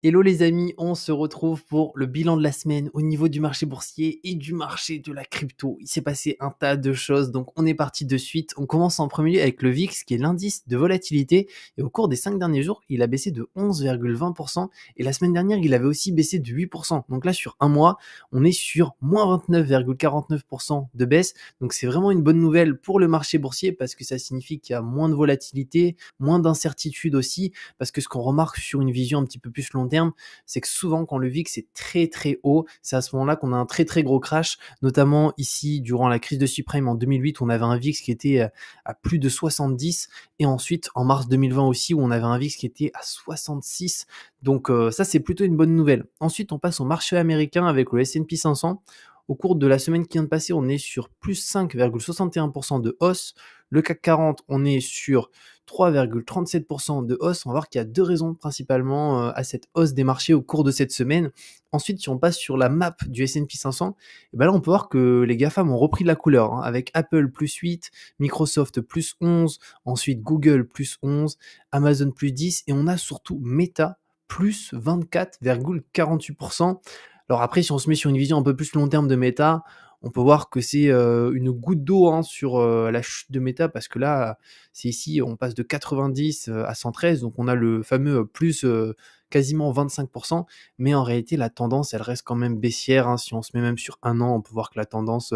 Hello les amis, on se retrouve pour le bilan de la semaine au niveau du marché boursier et du marché de la crypto. Il s'est passé un tas de choses, donc on est parti de suite. On commence en premier lieu avec le VIX, qui est l'indice de volatilité. Et au cours des 5 derniers jours, il a baissé de 11,20%. Et la semaine dernière, il avait aussi baissé de 8%. Donc là, sur un mois, on est sur moins 29,49% de baisse. Donc c'est vraiment une bonne nouvelle pour le marché boursier parce que ça signifie qu'il y a moins de volatilité, moins d'incertitude aussi. Parce que ce qu'on remarque sur une vision un petit peu plus long terme, c'est que souvent quand le VIX est très très haut, c'est à ce moment-là qu'on a un très très gros crash, notamment ici durant la crise de subprime en 2008 où on avait un VIX qui était à plus de 70 et ensuite en mars 2020 aussi où on avait un VIX qui était à 66. Donc ça c'est plutôt une bonne nouvelle. Ensuite on passe au marché américain avec le S&P 500. Au cours de la semaine qui vient de passer, on est sur plus 5,61% de hausse. Le CAC 40, on est sur 3,37% de hausse. On va voir qu'il y a deux raisons principalement à cette hausse des marchés au cours de cette semaine. Ensuite, si on passe sur la map du S&P 500, et ben là, on peut voir que les GAFAM ont repris de la couleur, hein, avec Apple plus 8, Microsoft plus 11, ensuite Google plus 11, Amazon plus 10, et on a surtout Meta plus 24,48%. Alors après, si on se met sur une vision un peu plus long terme de Meta, on peut voir que c'est une goutte d'eau, hein, sur la chute de Meta, parce que là, c'est ici, on passe de 90 à 113, donc on a le fameux plus quasiment 25%, mais en réalité, la tendance, elle reste quand même baissière, hein. Si on se met même sur un an, on peut voir que la tendance,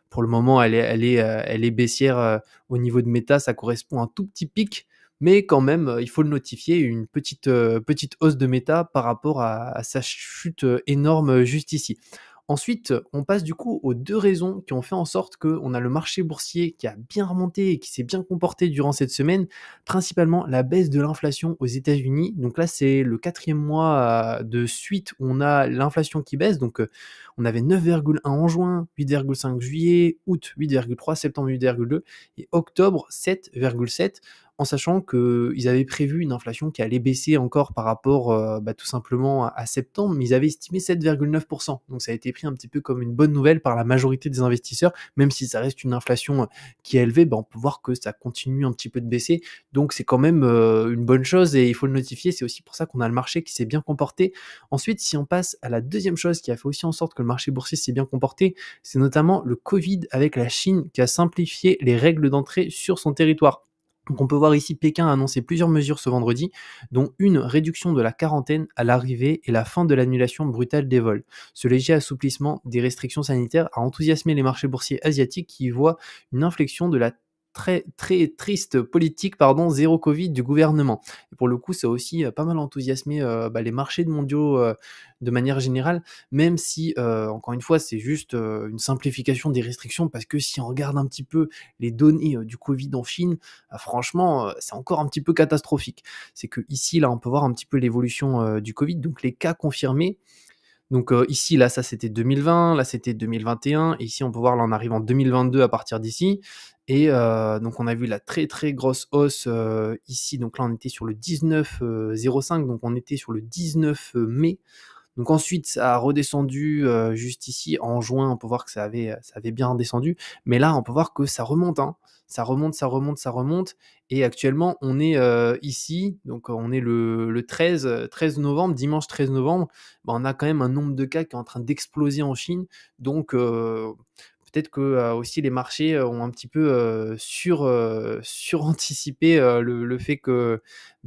pour le moment, elle est baissière au niveau de Meta. Ça correspond à un tout petit pic, mais quand même, il faut le notifier, une petite hausse de Meta par rapport à sa chute énorme juste ici. Ensuite, on passe du coup aux deux raisons qui ont fait en sorte qu'on a le marché boursier qui a bien remonté et qui s'est bien comporté durant cette semaine, principalement la baisse de l'inflation aux États-Unis. Donc là, c'est le quatrième mois de suite où on a l'inflation qui baisse. Donc on avait 9,1 en juin, 8,5 juillet, août 8,3, septembre 8,2 et octobre 7,7, en sachant qu'ils avaient prévu une inflation qui allait baisser encore par rapport tout simplement à septembre, mais ils avaient estimé 7,9%. Donc ça a été pris un petit peu comme une bonne nouvelle par la majorité des investisseurs, même si ça reste une inflation qui est élevée, on peut voir que ça continue un petit peu de baisser. Donc c'est quand même une bonne chose et il faut le notifier. C'est aussi pour ça qu'on a le marché qui s'est bien comporté. Ensuite, si on passe à la deuxième chose qui a fait aussi en sorte que le marché boursier s'est bien comporté, c'est notamment le Covid avec la Chine qui a simplifié les règles d'entrée sur son territoire. Donc on peut voir ici Pékin a annoncé plusieurs mesures ce vendredi, dont une réduction de la quarantaine à l'arrivée et la fin de l'annulation brutale des vols. Ce léger assouplissement des restrictions sanitaires a enthousiasmé les marchés boursiers asiatiques qui y voient une inflexion de la très très triste politique zéro Covid du gouvernement. Et pour le coup, ça a aussi pas mal enthousiasmé les marchés mondiaux de manière générale, même si encore une fois c'est juste une simplification des restrictions, parce que si on regarde un petit peu les données du Covid en Chine, franchement c'est encore un petit peu catastrophique. C'est que ici là on peut voir un petit peu l'évolution du Covid, donc les cas confirmés. Donc ici, là, ça c'était 2020, là c'était 2021, et ici on peut voir, là on arrive en 2022 à partir d'ici, et donc on a vu la très très grosse hausse ici, donc là on était sur le 19,05, donc on était sur le 19 mai. Donc ensuite, ça a redescendu juste ici en juin, on peut voir que ça avait bien redescendu, mais là, on peut voir que ça remonte, hein. Ça remonte, ça remonte, ça remonte, et actuellement, on est ici, donc on est le 13 novembre, dimanche 13 novembre, on a quand même un nombre de cas qui est en train d'exploser en Chine, donc peut-être que aussi les marchés ont un petit peu suranticipé le fait que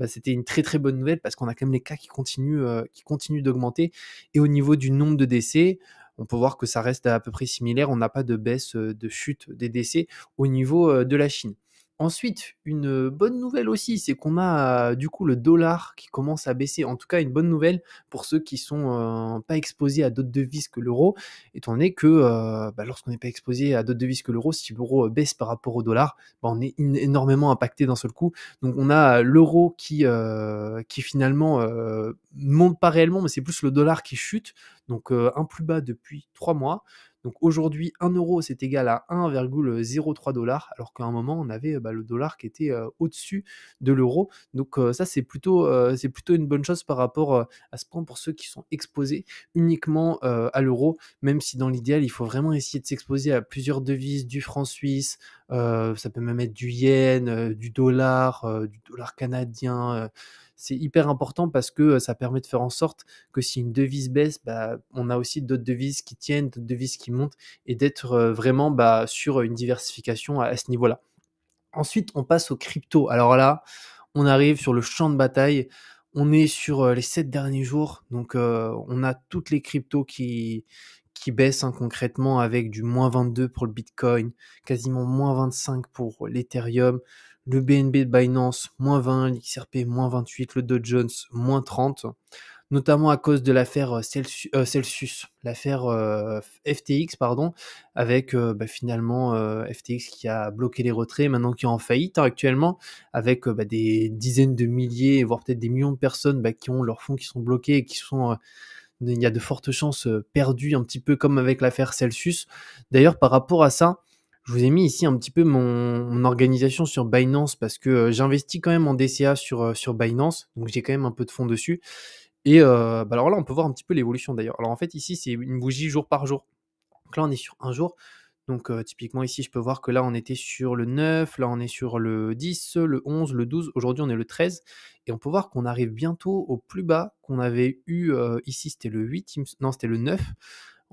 c'était une très très bonne nouvelle, parce qu'on a quand même les cas qui continuent d'augmenter. Et au niveau du nombre de décès, on peut voir que ça reste à peu près similaire. On n'a pas de baisse, de chute des décès au niveau de la Chine. Ensuite, une bonne nouvelle aussi, c'est qu'on a du coup le dollar qui commence à baisser. En tout cas, une bonne nouvelle pour ceux qui sont pas exposés à d'autres devises que l'euro, étant donné que lorsqu'on n'est pas exposé à d'autres devises que l'euro, si l'euro baisse par rapport au dollar, on est énormément impacté d'un seul coup. Donc on a l'euro qui finalement monte pas réellement, mais c'est plus le dollar qui chute, donc un plus bas depuis 3 mois. Donc aujourd'hui, 1 euro c'est égal à 1,03 dollars, alors qu'à un moment on avait le dollar qui était au-dessus de l'euro. Donc ça c'est plutôt une bonne chose par rapport à ce point pour ceux qui sont exposés uniquement à l'euro, même si dans l'idéal il faut vraiment essayer de s'exposer à plusieurs devises, du franc suisse, ça peut même être du yen, du dollar canadien, c'est hyper important parce que, ça permet de faire en sorte que si une devise baisse, bah, on a aussi d'autres devises qui tiennent, d'autres devises qui montent et d'être, vraiment, bah, sur une diversification à ce niveau-là. Ensuite, on passe aux cryptos. Alors là, on arrive sur le champ de bataille. On est sur, les 7 derniers jours, donc on a toutes les cryptos qui baissent, hein, concrètement avec du -22 pour le Bitcoin, quasiment -25 pour l'Ethereum, le BNB de Binance -20, l'XRP -28, le Dow Jones -30, notamment à cause de l'affaire, Celsius, l'affaire, FTX pardon, avec, bah, finalement, FTX qui a bloqué les retraits, maintenant qui est en faillite, hein, actuellement, avec, bah, des dizaines de milliers, voire peut-être des millions de personnes, bah, qui ont leurs fonds qui sont bloqués et qui sont, il y a de fortes chances, perdus, un petit peu comme avec l'affaire Celsius. D'ailleurs, par rapport à ça, je vous ai mis ici un petit peu mon organisation sur Binance parce que, j'investis quand même en DCA sur Binance, donc j'ai quand même un peu de fonds dessus et bah, alors là, on peut voir un petit peu l'évolution d'ailleurs. Alors en fait, ici, c'est une bougie jour par jour. Donc là, on est sur un jour. Donc typiquement ici, je peux voir que là, on était sur le 9, là, on est sur le 10, le 11, le 12. Aujourd'hui, on est le 13 et on peut voir qu'on arrive bientôt au plus bas qu'on avait eu, ici, c'était le 8, non, c'était le 9.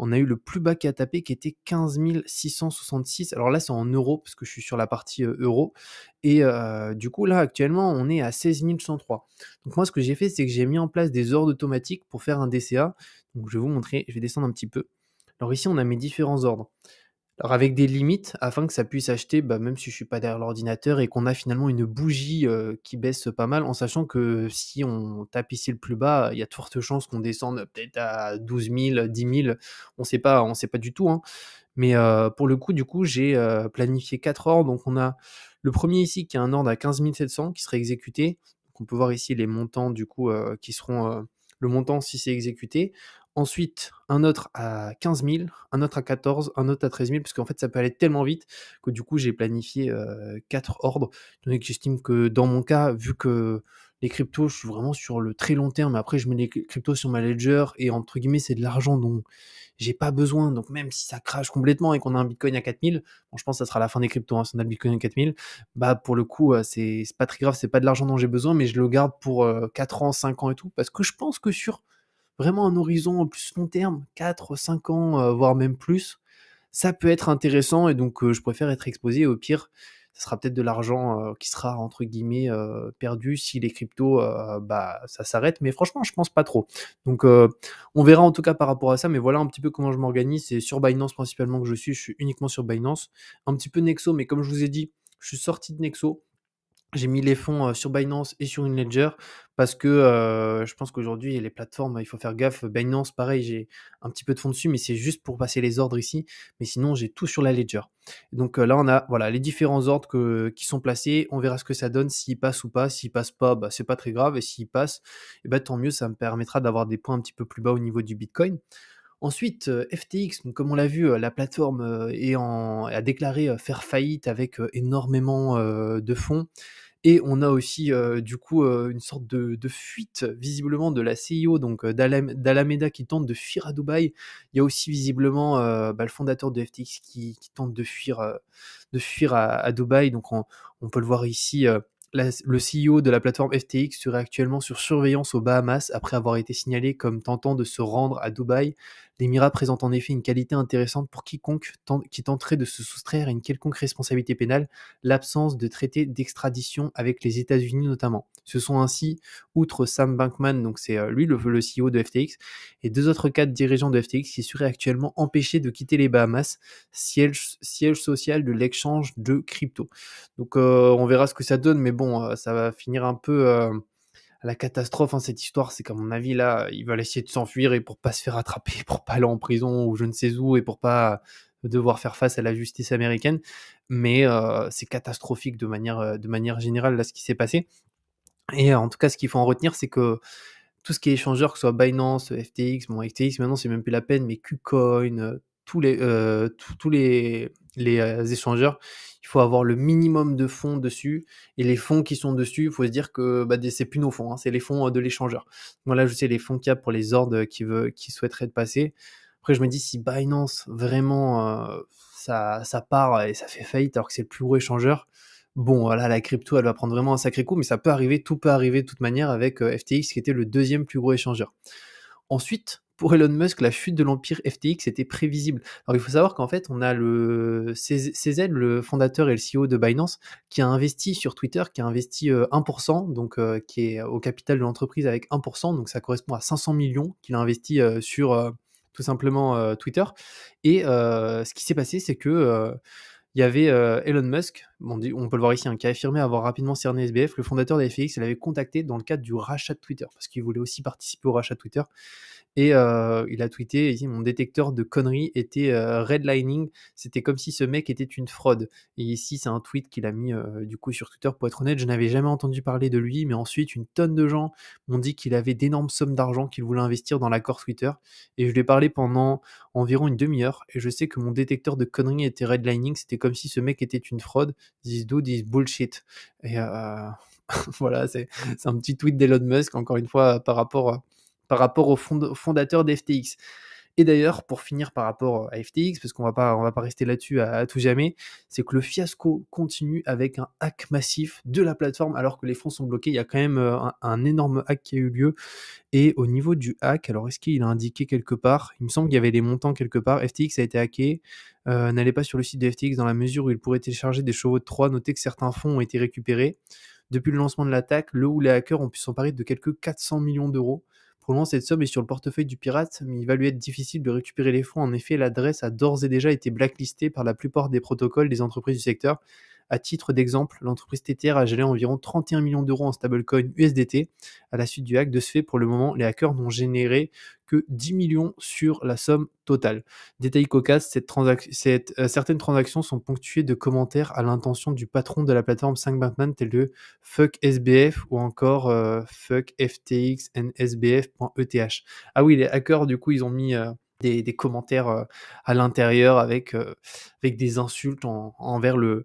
On a eu le plus bas qui a tapé qui était 15 666. Alors là, c'est en euros parce que je suis sur la partie, euros et du coup, là, actuellement, on est à 16 103. Donc moi, ce que j'ai fait, c'est que j'ai mis en place des ordres automatiques pour faire un DCA. Donc je vais vous montrer, je vais descendre un petit peu. Alors ici, on a mes différents ordres. Alors avec des limites afin que ça puisse acheter, bah, même si je suis pas derrière l'ordinateur et qu'on a finalement une bougie, qui baisse pas mal, en sachant que si on tape ici le plus bas, il y a de fortes chances qu'on descende peut-être à 12 000, 10 000, on sait pas du tout, hein. Mais pour le coup, du coup, j'ai, planifié 4 ordres. Donc on a le premier ici qui est un ordre à 15 700 qui serait exécuté. Donc on peut voir ici les montants du coup, qui seront, le montant si c'est exécuté. Ensuite, un autre à 15 000, un autre à 14, un autre à 13 000 parce qu'en fait, ça peut aller tellement vite que du coup, j'ai planifié, 4 ordres. Étant donné que j'estime que dans mon cas, vu que les cryptos, je suis vraiment sur le très long terme. Après, je mets les cryptos sur ma ledger et entre guillemets, c'est de l'argent dont j'ai pas besoin. Donc même si ça crache complètement et qu'on a un Bitcoin à 4000, bon, je pense que ça sera la fin des cryptos, hein, si on a le Bitcoin à 4000, bah pour le coup, c'est pas très grave, c'est pas de l'argent dont j'ai besoin, mais je le garde pour 4 ans, 5 ans et tout, parce que je pense que sur vraiment un horizon plus long terme, 4, 5 ans, voire même plus, ça peut être intéressant et donc je préfère être exposé. Au pire, ça sera peut-être de l'argent, qui sera entre guillemets, «perdu» si les cryptos, bah, ça s'arrête, mais franchement, je pense pas trop. Donc on verra en tout cas par rapport à ça, mais voilà un petit peu comment je m'organise. C'est sur Binance principalement que je suis uniquement sur Binance. Un petit peu Nexo, mais comme je vous ai dit, je suis sorti de Nexo. J'ai mis les fonds, sur Binance et sur une Ledger parce que, je pense qu'aujourd'hui les plateformes, il faut faire gaffe. Binance pareil, j'ai un petit peu de fonds dessus, mais c'est juste pour passer les ordres ici, mais sinon j'ai tout sur la Ledger. Donc, là on a voilà les différents ordres qui sont placés. On verra ce que ça donne, s'ils passent ou pas. S'ils passent pas, bah, c'est pas très grave et s'ils passent et bah, tant mieux, ça me permettra d'avoir des points un petit peu plus bas au niveau du Bitcoin. Ensuite, FTX, donc comme on l'a vu, la plateforme, a déclaré, faire faillite avec, énormément, de fonds et on a aussi, du coup, une sorte de fuite visiblement de la CEO donc d'Alameda qui tente de fuir à Dubaï. Il y a aussi visiblement, bah, le fondateur de FTX qui tente de fuir à Dubaï donc on peut le voir ici, le CEO de la plateforme FTX serait actuellement sur surveillance aux Bahamas après avoir été signalé comme tentant de se rendre à Dubaï. L'Émirat présente en effet une qualité intéressante pour quiconque qui tenterait de se soustraire à une quelconque responsabilité pénale, l'absence de traité d'extradition avec les États-Unis notamment. Ce sont ainsi, outre Sam Bankman, donc c'est lui le CEO de FTX, et deux autres cadres dirigeants de FTX qui seraient actuellement empêchés de quitter les Bahamas, siège social de l'échange de crypto. Donc on verra ce que ça donne, mais bon, ça va finir un peu à la catastrophe, hein, cette histoire. C'est qu'à mon avis, là, ils veulent essayer de s'enfuir et pour pas se faire attraper, pour pas aller en prison ou je ne sais où et pour pas devoir faire face à la justice américaine. Mais c'est catastrophique de manière générale, là, ce qui s'est passé. Et en tout cas, ce qu'il faut en retenir, c'est que tout ce qui est échangeur, que ce soit Binance, FTX, bon FTX maintenant c'est même plus la peine, mais KuCoin, tous les échangeurs, il faut avoir le minimum de fonds dessus et les fonds qui sont dessus, il faut se dire que, bah, c'est plus nos fonds, hein, c'est les fonds, de l'échangeur. Voilà, je sais les fonds qu'il y a pour les ordres, qui souhaiteraient de passer. Après je me dis si Binance vraiment, ça part et ça fait faillite alors que c'est le plus gros échangeur, Bon, voilà, la crypto, elle va prendre vraiment un sacré coup, mais ça peut arriver, tout peut arriver de toute manière avec FTX qui était le deuxième plus gros échangeur. Ensuite, pour Elon Musk, la chute de l'empire FTX était prévisible. Alors il faut savoir qu'en fait, on a le CZ, le fondateur et le CEO de Binance, qui a investi sur Twitter, qui a investi 1%, donc qui est au capital de l'entreprise avec 1%, donc ça correspond à 500 millions qu'il a investi sur tout simplement Twitter. Et ce qui s'est passé, c'est que il y avait Elon Musk, on peut le voir ici, hein, qui a affirmé avoir rapidement cerné SBF. Le fondateur de FTX, il avait contacté dans le cadre du rachat de Twitter, parce qu'il voulait aussi participer au rachat de Twitter. Et il a tweeté, il dit: «Mon détecteur de conneries était redlining, c'était comme si ce mec était une fraude». Et ici, c'est un tweet qu'il a mis du coup sur Twitter. Pour être honnête, je n'avais jamais entendu parler de lui, mais ensuite, une tonne de gens m'ont dit qu'il avait d'énormes sommes d'argent qu'il voulait investir dans l'accord Twitter. Et je lui ai parlé pendant environ une demi-heure, et je sais que mon détecteur de conneries était redlining, c'était comme si ce mec était une fraude. This dude is bullshit. Et voilà, c'est un petit tweet d'Elon Musk, encore une fois, par rapport au fondateur d'FTX. Et d'ailleurs, pour finir par rapport à FTX, parce on va pas rester là-dessus à tout jamais, c'est que le fiasco continue avec un hack massif de la plateforme alors que les fonds sont bloqués. Il y a quand même un énorme hack qui a eu lieu. Et au niveau du hack, alors est-ce qu'il a indiqué quelque part? Il me semble qu'il y avait des montants quelque part. FTX a été hacké. N'allez pas sur le site de FTX dans la mesure où il pourrait télécharger des chevaux de Troie. Notez que certains fonds ont été récupérés. Depuis le lancement de l'attaque, le ou les hackers ont pu s'emparer de quelques 400 millions d'euros. Pour le moment, cette somme est sur le portefeuille du pirate, mais il va lui être difficile de récupérer les fonds. En effet, l'adresse a d'ores et déjà été blacklistée par la plupart des protocoles des entreprises du secteur. À titre d'exemple, l'entreprise TTR a gelé environ 31 millions d'euros en stablecoin USDT à la suite du hack. De ce fait, pour le moment, les hackers n'ont généré que 10 millions sur la somme totale. Détail cocasse, certaines transactions sont ponctuées de commentaires à l'intention du patron de la plateforme 5 Bankman, tel que fuck SBF ou encore fuck FTX and SBF.eth. Ah oui, les hackers, du coup, ils ont mis des commentaires à l'intérieur avec des insultes envers le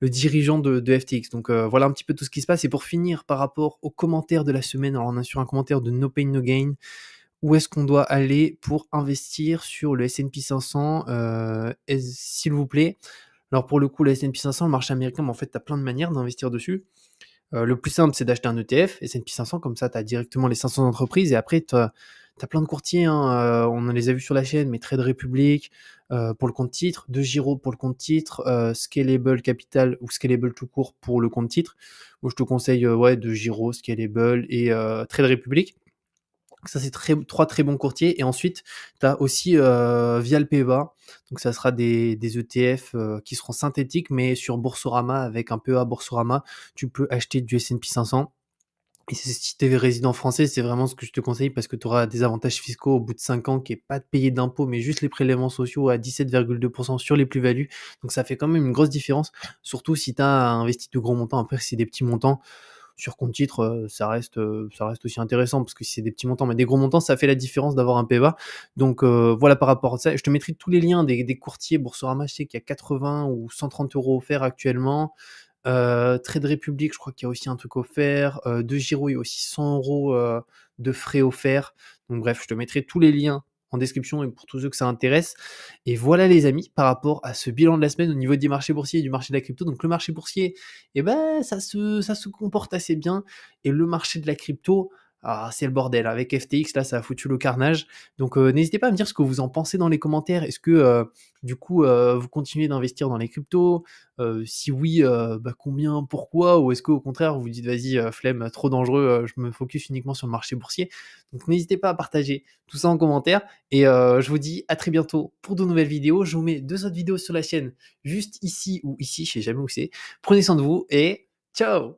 dirigeant de FTX. Donc voilà un petit peu tout ce qui se passe. Et pour finir, par rapport aux commentaires de la semaine, alors on a sur un commentaire de No Pain No Gain, où est-ce qu'on doit aller pour investir sur le S&P 500, s'il vous plaît. Alors pour le coup, le S&P 500, le marché américain, mais en fait, tu as plein de manières d'investir dessus. Le plus simple, c'est d'acheter un ETF, S&P 500, comme ça, tu as directement les 500 entreprises, et après, tu as plein de courtiers, hein, on les a vus sur la chaîne, mais Trade Republic pour le compte titre, De Giro pour le compte titre, Scalable Capital ou Scalable tout court pour le compte titre. Moi, je te conseille De Giro, Scalable et Trade Republic. Ça, c'est trois très bons courtiers. Et ensuite, tu as aussi via le PEA. Donc, ça sera des ETF qui seront synthétiques, mais sur Boursorama, avec un PEA Boursorama, tu peux acheter du S&P 500. Et si tu es résident français, c'est vraiment ce que je te conseille parce que tu auras des avantages fiscaux au bout de 5 ans qui est pas de payer d'impôts, mais juste les prélèvements sociaux à 17,2% sur les plus-values. Donc, ça fait quand même une grosse différence, surtout si tu as investi de gros montants. Après, si c'est des petits montants, sur compte titre, ça reste aussi intéressant parce que si c'est des petits montants, mais des gros montants, ça fait la différence d'avoir un PEA. Donc voilà par rapport à ça. Je te mettrai tous les liens des courtiers Boursorama. Je sais qu'il y a 80 ou 130 euros offerts actuellement. Trade Republic, je crois qu'il y a aussi un truc offert. De Giro, il y a aussi 100 euros de frais offerts. Donc bref, je te mettrai tous les liens en description et pour tous ceux que ça intéresse. Et voilà les amis, par rapport à ce bilan de la semaine au niveau des marchés boursiers et du marché de la crypto. Donc le marché boursier, ça se comporte assez bien. Et le marché de la crypto, c'est le bordel. Avec FTX, là, ça a foutu le carnage. Donc n'hésitez pas à me dire ce que vous en pensez dans les commentaires. Est-ce que du coup, vous continuez d'investir dans les cryptos? Si oui, combien, pourquoi? Ou est-ce qu'au contraire, vous vous dites, vas-y, flemme, trop dangereux, je me focus uniquement sur le marché boursier? Donc n'hésitez pas à partager tout ça en commentaire. Et je vous dis à très bientôt pour de nouvelles vidéos. Je vous mets 2 autres vidéos sur la chaîne, juste ici ou ici, je sais jamais où c'est. Prenez soin de vous et ciao!